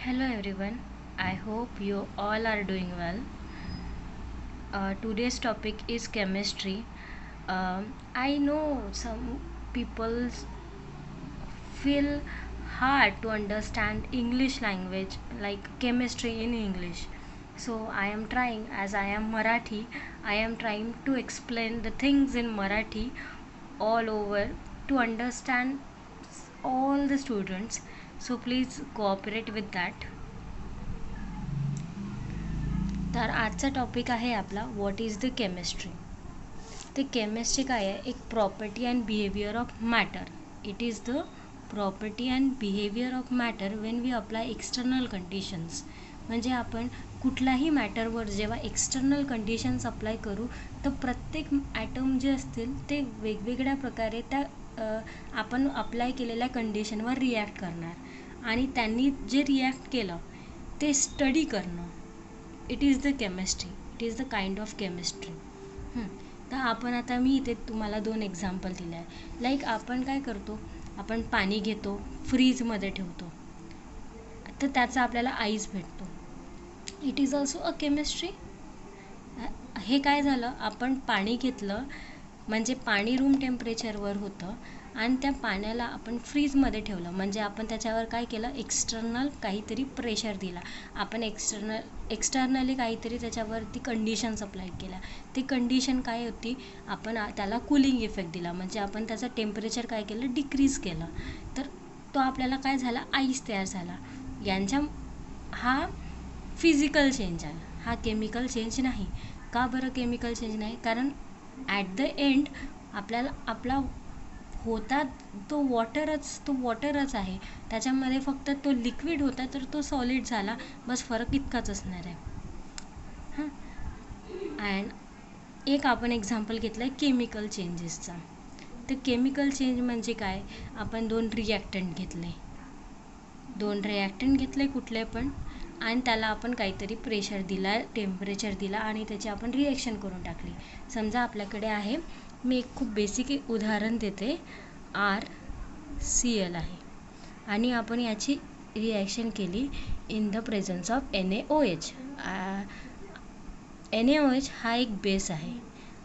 Hello everyone, I hope you all are doing well. Today's topic is chemistry. I know some people feel hard to understand English language like chemistry in English. So I am trying, as I am Marathi, I am trying to explain the things in Marathi all over to understand all the students. So please cooperate with that. तर आजचा topic आहे आपला what is the chemistry. ते chemistry काय आहे? एक property and behaviour of matter. It is the property and behaviour of matter when we apply external conditions. म्हणजे आपण कुठल्याही मॅटरवर जेव्हा एक्सटर्नल कंडिशन्स अप्लाय करू तर प्रत्येक ॲटम जे असतील ते वेगवेगळ्या प्रकारे त्या आपण अप्लाय केलेल्या कंडिशनवर रिॲक्ट करणार आणि त्यांनी जे रिॲक्ट केलं ते स्टडी करणं. It is the chemistry. It is the kind of chemistry. तर आपण आता मी इथे तुम्हाला 2 एक्झाम्पल दिले आहे. लाईक आपण काय करतो, आपण पाणी घेतो, फ्रीजमध्ये ठेवतो, तर त्याचा आपल्याला आईस भेटतो. It is also a chemistry. हे काय झालं, आपण पाणी घेतलं म्हणजे पाणी रूम टेम्परेचरवर होतं आणि त्या पाण्याला आपण फ्रीजमध्ये ठेवलं म्हणजे आपण त्याच्यावर काय केलं, एक्सटर्नल काहीतरी प्रेशर दिला. आपण एक्सटर्नली काहीतरी त्याच्यावरती कंडिशन्स अप्लाय केल्या. ती कंडिशन काय होती, आपण त्याला कूलिंग इफेक्ट दिला म्हणजे आपण त्याचं टेम्परेचर काय केलं, डिक्रीज केलं. तर तो आपल्याला काय झाला, आईस तयार झाला. यांच्या हा फिजिकल चेंज आहे, हा केमिकल चेंज नाही. का बरं केमिकल चेंज नाही? कारण ॲट द एंड आपल्याला आपला होता तो वॉटरच आहे. त्याच्यामध्ये फक्त तो लिक्विड होता तर तो सॉलिड झाला, बस फरक इतकाच असणार आहे. हां. अँड एक आपण एक्झाम्पल घेतलं आहे केमिकल चेंजेसचा. तर केमिकल चेंज म्हणजे काय, आपण 2 रिॲक्टंट घेतले कुठले पण आणि त्याला आपण काहीतरी प्रेशर दिला, टेम्परेचर दिला आणि त्याची आपण रिॲक्शन करून टाकली. समजा आपल्याकडे आहे, मी एक खूप बेसिक एक उदाहरण देते, RCl आहे आणि आपण याची रिॲक्शन केली in the presence of NaOH. NaOH हा एक बेस आहे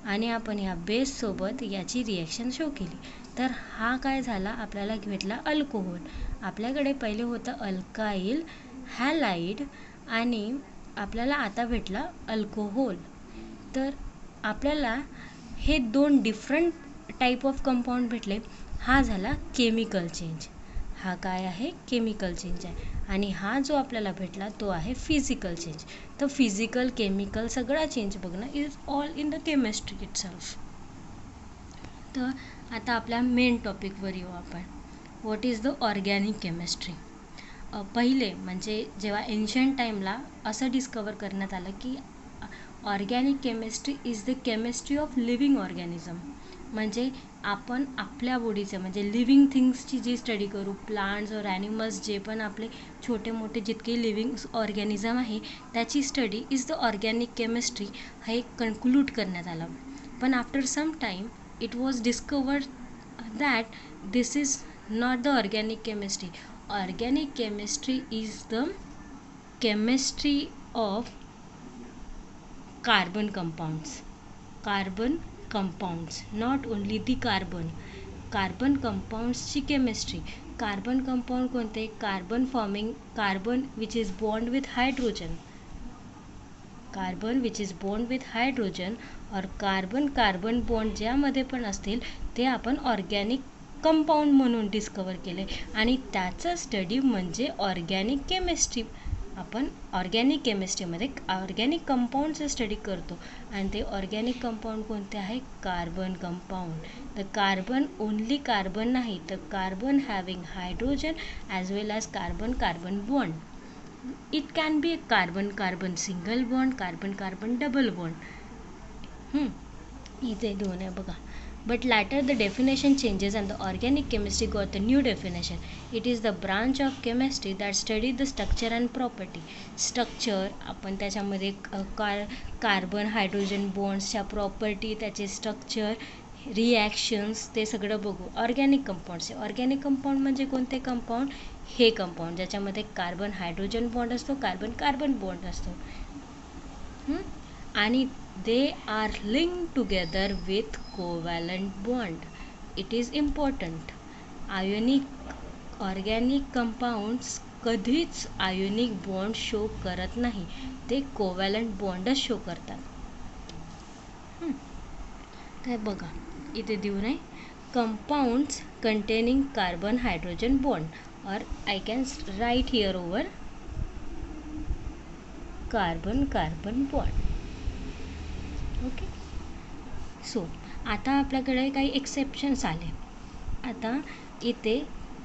आणि आपण या बेससोबत याची रिॲक्शन शो केली तर हा काय झाला, आपल्याला भेटला अल्कोहोल. आपल्याकडे पहिले होतं अल्काईल हॅलाइड आणि आपल्याला आता भेटला अल्कोहोल. तर आपल्याला हे 2 डिफरंट टाईप ऑफ कंपाऊंड भेटले. हा झाला केमिकल चेंज. हा काय आहे, केमिकल चेंज आहे. आणि हा जो आपल्याला भेटला तो आहे फिजिकल चेंज. तर फिजिकल, केमिकल सगळा चेंज बघणं is all in the chemistry itself. तर आता आपल्या मेन टॉपिकवर येऊ आपण. What is the organic chemistry. पहिले म्हणजे जेव्हा एन्शंट टाईमला असं डिस्कवर करण्यात आलं की organic chemistry is the chemistry of living organism. म्हणजे आपण आपल्या बॉडीचं म्हणजे लिव्हिंग थिंग्सची जी स्टडी करू, प्लांट्स और ॲनिमल्स जे पण आपले छोटे मोठे जितके लिव्हिंग ऑर्गॅनिझम आहे त्याची study is the organic chemistry हे कन्क्लूड करण्यात आलं. पण after some time it was discovered that this is not the organic chemistry. Organic chemistry is the chemistry of carbon compounds. Not only the carbon compounds ची chemistry. Carbon compound कोणते, carbon forming carbon which is bond with hydrogen और carbon bond ज्यामध्ये पण असतील ते आपण organic compound म्हणून डिस्कवर केले आणि त्याचं स्टडी म्हणजे ऑर्गॅनिक केमिस्ट्री. आपण ऑर्गॅनिक केमिस्ट्रीमध्ये ऑर्गॅनिक कंपाऊंडचं स्टडी करतो आणि ते ऑर्गॅनिक कंपाऊंड कोणते आहे, कार्बन कंपाऊंड. तर कार्बन ओनली कार्बन नाही तर carbon having hydrogen as well as carbon bond. It can be carbon single bond, carbon double bond. इथे 2 आहे बघा. But later the definition changes and the organic chemistry got the new definition. It is the branch of chemistry that studied the structure and property. Structure आपण त्याच्यामध्ये carbon hydrogen बॉन्ड्सच्या property, त्याचे structure reactions ते सगळं बघू. Organic compounds आहे. Organic compound म्हणजे कोणते compound? हे कंपाऊंड ज्याच्यामध्ये कार्बन हायड्रोजन बॉन्ड असतो, कार्बन कार्बन बॉन्ड असतो. आणि they are link together with covalent bond. It is important. Ionic organic compounds कधीच आयोनिक बॉन्ड शो करत नाही, ते कोव्हॅलंट बॉन्डच शो करतात. तर बघा इथे देऊ नये, compounds containing carbon hydrogen bond, or I can write here over carbon carbon bond. Okay. So आता आपल्याकडे काही एक्सेप्शन्स आले. आता इथे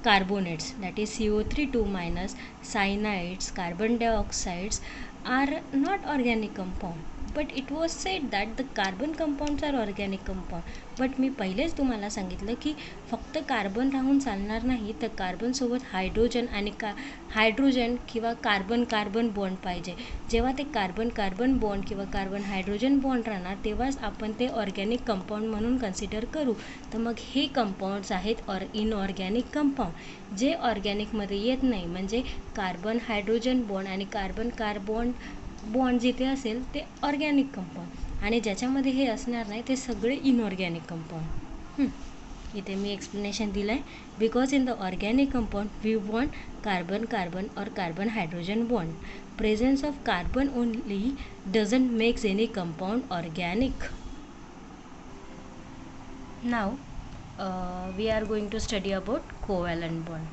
carbonates, that is CO3 - cyanides, carbon dioxides are not organic compound, but it was said that the carbon compounds are organic compound. But मी पहिलेच तुम्हाला सांगितलं की फक्त कार्बन राहून चालणार नाही, तर कार्बनसोबत हायड्रोजन आणि हायड्रोजन किंवा कार्बन कार्बन बॉन्ड पाहिजे. जेव्हा ते कार्बन कार्बन बॉन्ड किंवा कार्बन हायड्रोजन बॉन्ड राहणार तेव्हाच आपण ते ऑर्गॅनिक कंपाऊंड म्हणून कन्सिडर करू. तर मग हे कंपाऊंड्स आहेत इनऑर्गॅनिक कंपाऊंड, जे ऑर्गॅनिकमध्ये येत नाही. म्हणजे कार्बन हायड्रोजन बॉन्ड आणि कार्बन कार्बन बॉन्ड जिथे असेल ते ऑर्गॅनिक कंपाऊंड, आणि ज्याच्यामध्ये हे असणार नाही ते सगळे इनऑर्गॅनिक कंपाऊंड. इथे मी एक्सप्लेनेशन दिलं आहे. Because in the organic compound we want carbon carbon or carbon hydrogen bond. Presence of carbon only doesn't makes any compound organic. Now we are going to study about covalent bond.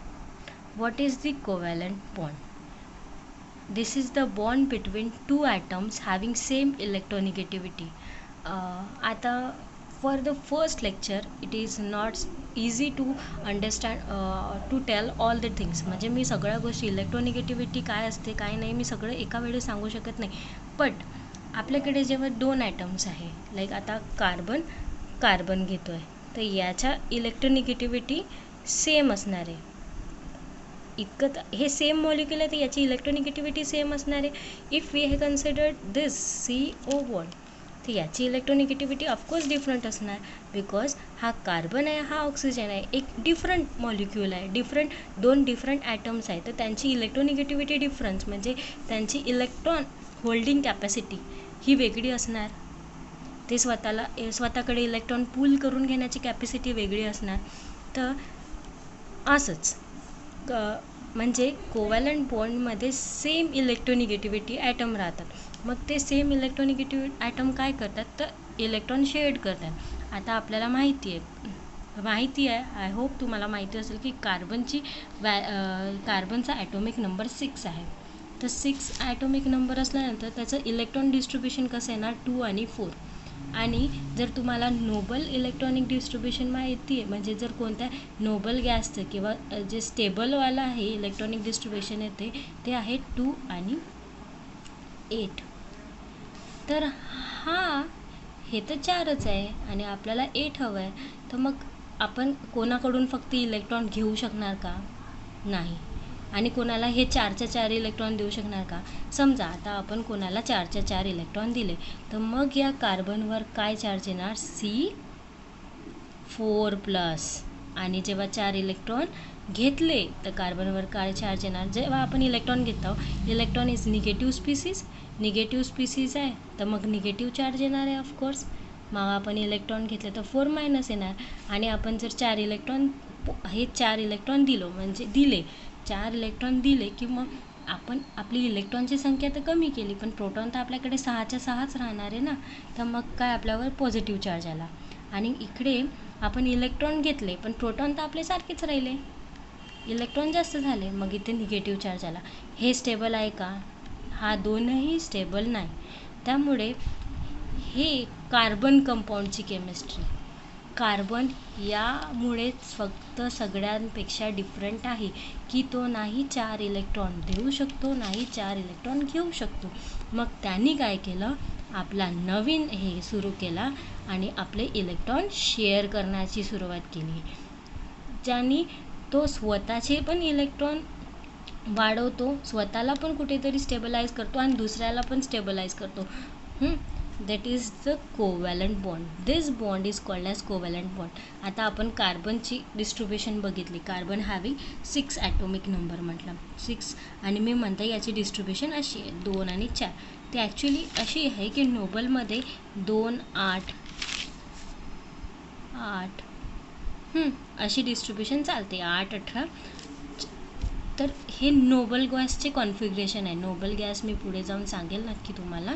What is the covalent bond? This is the bond between two atoms having same electronegativity. आता for the first lecture it is not easy to understand to tell all the things. म्हणजे मी सगळ्या गोष्टी electronegativity काय असते काय नाही मी सगळं एका वेळी सांगू शकत नाही. बट आपल्याकडे जेव्हा दोन ॲटम्स आहे, लाईक आता कार्बन कार्बन घेतो आहे, तर याच्या इलेक्ट्रोनिगेटिव्हिटी सेम असणार आहे. इतकं हे सेम मॉलिक्युल आहे तर याची इलेक्ट्रोनिगेटिव्हिटी सेम असणार आहे. If we have considered this CO bond, तर याची इलेक्ट्रोनिगेटिव्हिटी ऑफकोर्स डिफरंट असणार. बिकॉज हा कार्बन आहे, हा ऑक्सिजन आहे, एक डिफरंट मॉलिक्युल आहे, दोन डिफरंट ॲटम्स आहेत, तर त्यांची इलेक्ट्रोनिगेटिव्हिटी डिफरन्स म्हणजे त्यांची इलेक्ट्रॉन होल्डिंग कॅपॅसिटी ही वेगळी असणार. ते स्वतःकडे इलेक्ट्रॉन पूल करून घेण्याची कॅपॅसिटी वेगळी असणार. तर असंच म्हणजे कोव्हॅलंट बॉन्डमध्ये सेम इलेक्ट्रोनिगेटिव्हिटी ॲटम राहतात. मग ते सेम इलेक्ट्रोनिगेटिव्ह ॲटम काय करतात, तर इलेक्ट्रॉन शेड करतात. आता आपल्याला माहिती आहे, आय होप तुम्हाला माहिती असेल की कार्बनचा ॲटॉमिक नंबर 6 आहे. तर 6 ॲटॉमिक नंबर असल्यानंतर त्याचं इलेक्ट्रॉन डिस्ट्रीब्युशन कसं येणार, 2 आणि 4. आणि जर तुम्हाला नोबल इलेक्ट्रॉनिक डिस्ट्रीब्युशन माहिती आहे, म्हणजे जर कोणत्या नोबल गॅसचं किंवा जे स्टेबलवालं आहे इलेक्ट्रॉनिक डिस्ट्रीब्युशन येते ते आहे 2 आणि 8. तर हे तर 4च आहे आणि आपल्याला 8 हवं आहे. तर मग आपण कोणाकडून फक्त इलेक्ट्रॉन घेऊ शकणार का, नाही. आणि कोणाला हे 4च्या 4 इलेक्ट्रॉन देऊ शकणार का. समजा आता आपण कोणाला 4च्या 4 इलेक्ट्रॉन दिले, तर मग या कार्बनवर काय चार्ज येणार, C4+. आणि जेव्हा 4 इलेक्ट्रॉन घेतले तर कार्बनवर काय चार्ज येणार, जेव्हा आपण इलेक्ट्रॉन घेतो, इलेक्ट्रॉन इज निगेटिव्ह स्पीसीज आहे, तर मग निगेटिव्ह चार्ज येणार आहे ऑफकोर्स. मग आपण इलेक्ट्रॉन घेतले तर 4- येणार. आणि आपण जर 4 इलेक्ट्रॉन दिले 4 इलेक्ट्रॉन दिले की मग आपण आपली इलेक्ट्रॉनची संख्या तर कमी केली, पण प्रोटॉन तर आपल्याकडे 6च्या 6च राहणार आहे ना. तर मग काय आपल्यावर पॉझिटिव्ह चार्ज आला. आणि इकडे आपण इलेक्ट्रॉन घेतले पण प्रोटॉन तर आपले सारखेच राहिले, इलेक्ट्रॉन जास्त झाले, मग इथे निगेटिव्ह चार्ज आला. हे स्टेबल आहे का, हा दोनही स्टेबल नाही. त्यामुळे हे कार्बन कंपाऊंडची केमिस्ट्री. कार्बन यामुळेच फक्त सगळ्यांपेक्षा डिफरंट आहे की तो नाही 4 इलेक्ट्रॉन देऊ शकतो, नाही 4 इलेक्ट्रॉन घेऊ शकतो. मग त्यांनी काय केलं, आपला नवीन हे सुरू केला आणि आपले इलेक्ट्रॉन शेअर करण्याची सुरुवात केली, ज्यांनी तो स्वतःचे पण इलेक्ट्रॉन वाढवतो, स्वतःला पण कुठेतरी स्टेबलाइज करतो आणि दुसऱ्याला पण स्टेबलाइज करतो. that is the covalent bond. This bond is called as covalent bond. आता आपण कार्बनची डिस्ट्रीब्युशन बघितली. कार्बन हॅविंग 6 ॲटोमिक नंबर म्हटलं 6 आणि मी म्हणते याची डिस्ट्रीब्युशन अशी आहे 2 आणि 4. ते ॲक्च्युली अशी आहे की नोबलमध्ये 2 8 8 अशी डिस्ट्रीब्युशन चालते 8 18. तर हे नोबल गॅसचे कॉन्फिगरेशन आहे. नोबल गॅस मी पुढे जाऊन सांगेल नक्की तुम्हाला.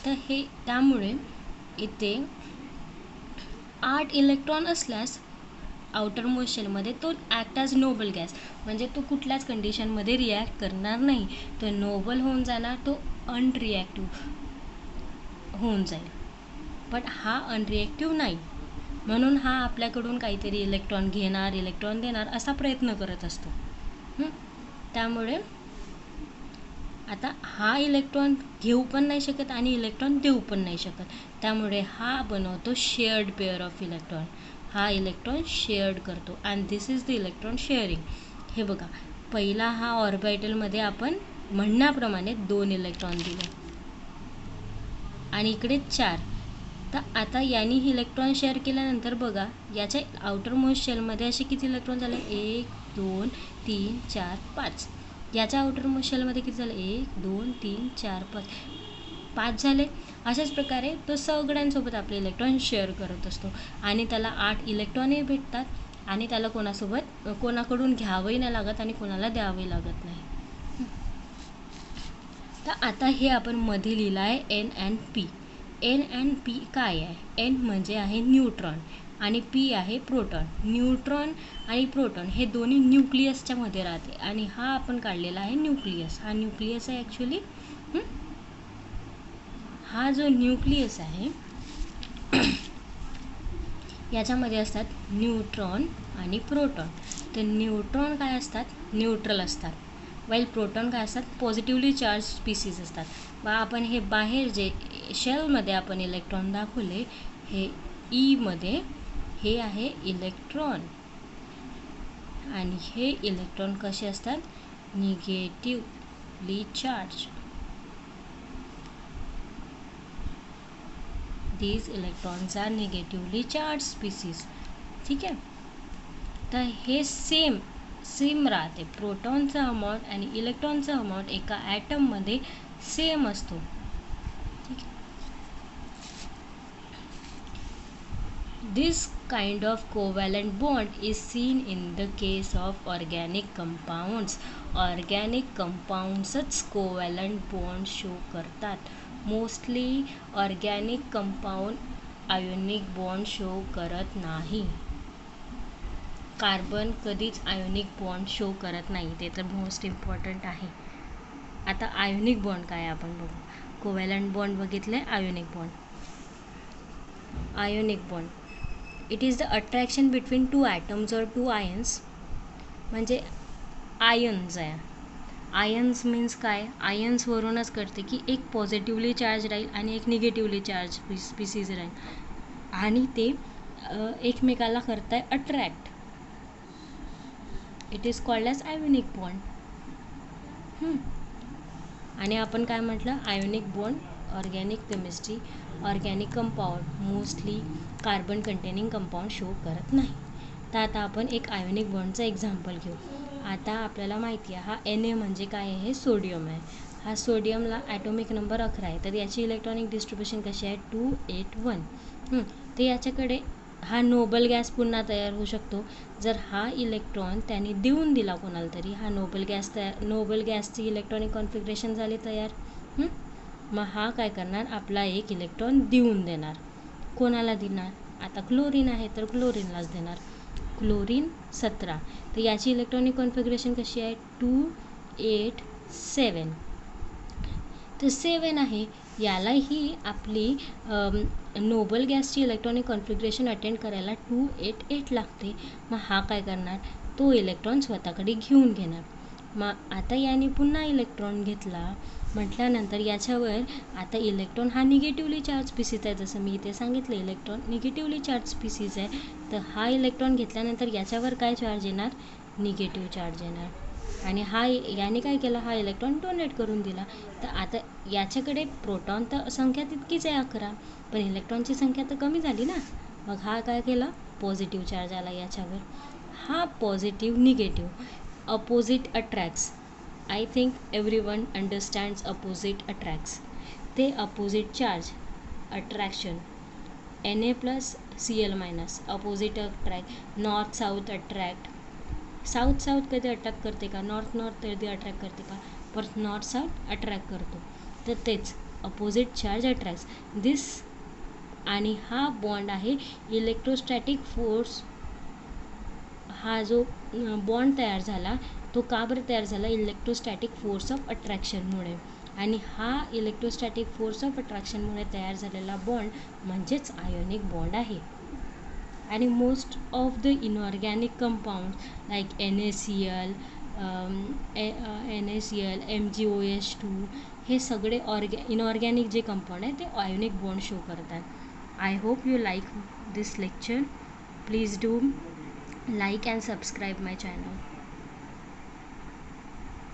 तर हे त्यामुळे इथे 8 इलेक्ट्रॉन असल्यास आउटर मोस्ट शेलमध्ये तो ॲक्ट ॲज नोबल गॅस, म्हणजे तो कुठल्याच कंडिशनमध्ये रिॲक्ट करणार नाही. तो नोबल होऊन जाणार, तो अनरिॲक्टिव्ह होऊन जाईल. बट हा अनरिॲक्टिव्ह नाही, म्हणून हा आपल्याकडून काहीतरी इलेक्ट्रॉन घेणार इलेक्ट्रॉन देणार असा प्रयत्न करत असतो. त्यामुळे आता हा इलेक्ट्रॉन घेऊ पण नाही शकत आणि इलेक्ट्रॉन देऊ पण नाही शकत. त्यामुळे हा बनवतो शेअर्ड पेअर ऑफ इलेक्ट्रॉन. हा इलेक्ट्रॉन शेअर्ड करतो and this is the electron sharing. हे बघा, पहिला हा ऑर्बिटलमध्ये आपण म्हणण्याप्रमाणे 2 इलेक्ट्रॉन दिले आणि इकडे 4. तर आता यांनी इलेक्ट्रॉन शेअर केल्यानंतर बघा याच्या आउटर मोस्ट शेलमध्ये असे किती इलेक्ट्रॉन झाले 1 2 3 4 5. याच्या आउटर मोस्ट शेलमध्ये किती झाले 1 2 3 4 5 5 झाले. अशाच प्रकारे तो सगळ्यांसोबत आपले इलेक्ट्रॉन शेअर करत असतो आणि त्याला 8 इलेक्ट्रॉनही भेटतात आणि त्याला कोणाकडून घ्यावंही नाही लागत आणि कोणाला द्यावंही लागत नाही. तर आता हे आपण मध्ये लिहिलं आहे N and P. N and P काय आहे? एन म्हणजे आहे न्यूट्रॉन आणि पी आहे प्रोटॉन. न्यूट्रॉन आणि प्रोटॉन हे दोन्ही न्यूक्लियसच्या मध्ये राहते आणि हा आपण काढलेला आहे न्यूक्लियस. हा न्यूक्लियस आहे ॲक्च्युली. हा जो न्यूक्लियस आहे याच्यामध्ये असतात न्यूट्रॉन आणि प्रोटॉन. तर न्यूट्रॉन काय असतात? न्यूट्रल असतात. वाईल प्रोटॉन काय असतात? पॉझिटिव्हली चार्ज स्पीसीज असतात. आपण हे बाहेर जे शेलमध्ये आपण इलेक्ट्रॉन दाखवले हे ईमध्ये हे आहे इलेक्ट्रॉन आणि हे इलेक्ट्रॉन कसे असतात? Negatively charge. These electrons are negatively charged species. ठीक आहे. तर हे सेम राहते. प्रोटॉनचा अमाऊंट आणि इलेक्ट्रॉनचा अमाऊंट एका ॲटममध्ये सेम असतो. ठीक आहे. This kind of covalent bond is seen in the case of organic compounds. Organic compoundsच covalent bond शो करतात. Mostly organic compound ionic bond show करत नाही. कार्बन कधीच आयोनिक बॉन्ड शो करत नाही. ते तर मोस्ट इम्पॉर्टंट आहे. आता आयोनिक बॉन्ड काय आपण बघू. कोव्हॅलंट बॉन्ड बघितले. Ionic bond. Ionic bond it is the attraction between 2 atoms और 2 आयन्स. म्हणजे आयन्स आहे. आयन्स मीन्स काय? आयन्सवरूनच कळते की एक पॉझिटिव्हली चार्ज राहील आणि एक निगेटिव्हली चार्ज स्पीसीज राहील आणि ते एकमेकाला करताय attract. It is called as ionic bond. आणि आपण काय म्हटलं? Ionic bond organic chemistry organic compound mostly carbon containing compound show करत नाही. तर आता आपण एक आयोनिक बॉन्डचं एक्झाम्पल घेऊ. आता आपल्याला माहिती आहे हा Na म्हणजे काय आहे? सोडियम आहे. हा सोडियमला ॲटोमिक नंबर 11 आहे. तर याची इलेक्ट्रॉनिक डिस्ट्रीब्युशन कशी आहे? 281. तर याच्याकडे हा नोबल गॅस पुन्हा तयार होऊ शकतो जर हा इलेक्ट्रॉन त्याने देऊन दिला कोणाला तरी. हा नोबल गॅसची इलेक्ट्रॉनिक कॉन्फिगरेशन झाली तयार. मग हा काय करणार? आपला एक इलेक्ट्रॉन देऊन देणार. कोणाला देणार? आता क्लोरीन आहे तर क्लोरीनलाच देणार. क्लोरीन 17. तर याची इलेक्ट्रॉनिक कॉन्फिगरेशन कशी आहे? 287. तर 7 आहे. यालाही आपली नोबल गॅसची इलेक्ट्रॉनिक कॉन्फिगरेशन अटेंड करायला 288 लागते. मग हा काय करणार? तो इलेक्ट्रॉन स्वतःकडे घेऊन घेणार. मग आता याने पुन्हा इलेक्ट्रॉन घेतला म्हटल्यानंतर याच्यावर आता इलेक्ट्रॉन हा निगेटिव्हली चार्ज स्पीसीज आहे. जसं मी इथे सांगितलं इलेक्ट्रॉन निगेटिव्हली चार्ज स्पीसीज आहे. तर हा इलेक्ट्रॉन घेतल्यानंतर याच्यावर काय चार्ज येणार? निगेटिव्ह चार्ज येणार. आणि हा याने काय केलं, हा इलेक्ट्रॉन डोनेट करून दिला. तर आता याच्याकडे प्रोटॉन तर संख्या तितकीच आहे 11, पण इलेक्ट्रॉनची संख्या तर कमी झाली ना. मग हा काय केला, पॉझिटिव्ह चार्ज आला याच्यावर. हा positive negative opposite attracts. I think everyone understands opposite attracts. ते opposite charge attraction Na+Cl- opposite attract. North south attract. South कधी अट्रॅक्ट करते का, नॉर्थ कधी अट्रॅक्ट करते का, परत नॉर्थ साऊथ अट्रॅक्ट करतो. तर तेच अपोजिट चार्ज अट्रॅक्ट्स दिस. आणि हा बॉन्ड आहे इलेक्ट्रोस्टॅटिक फोर्स. हा जो बॉन्ड तयार झाला तो का बरं तयार झाला, इलेक्ट्रोस्टॅटिक फोर्स ऑफ अट्रॅक्शनमुळे. आणि हा इलेक्ट्रोस्टॅटिक फोर्स ऑफ अट्रॅक्शनमुळे तयार झालेला बॉन्ड म्हणजेच आयोनिक बॉन्ड आहे. आणि most of the inorganic compound like NaCl, MgOH2 हे सगळे इनऑर्गॅनिक जे कंपाऊंड आहे ते आयोनिक बॉन्ड शो करतात. I hope you like this lecture. Please do like and subscribe my channel.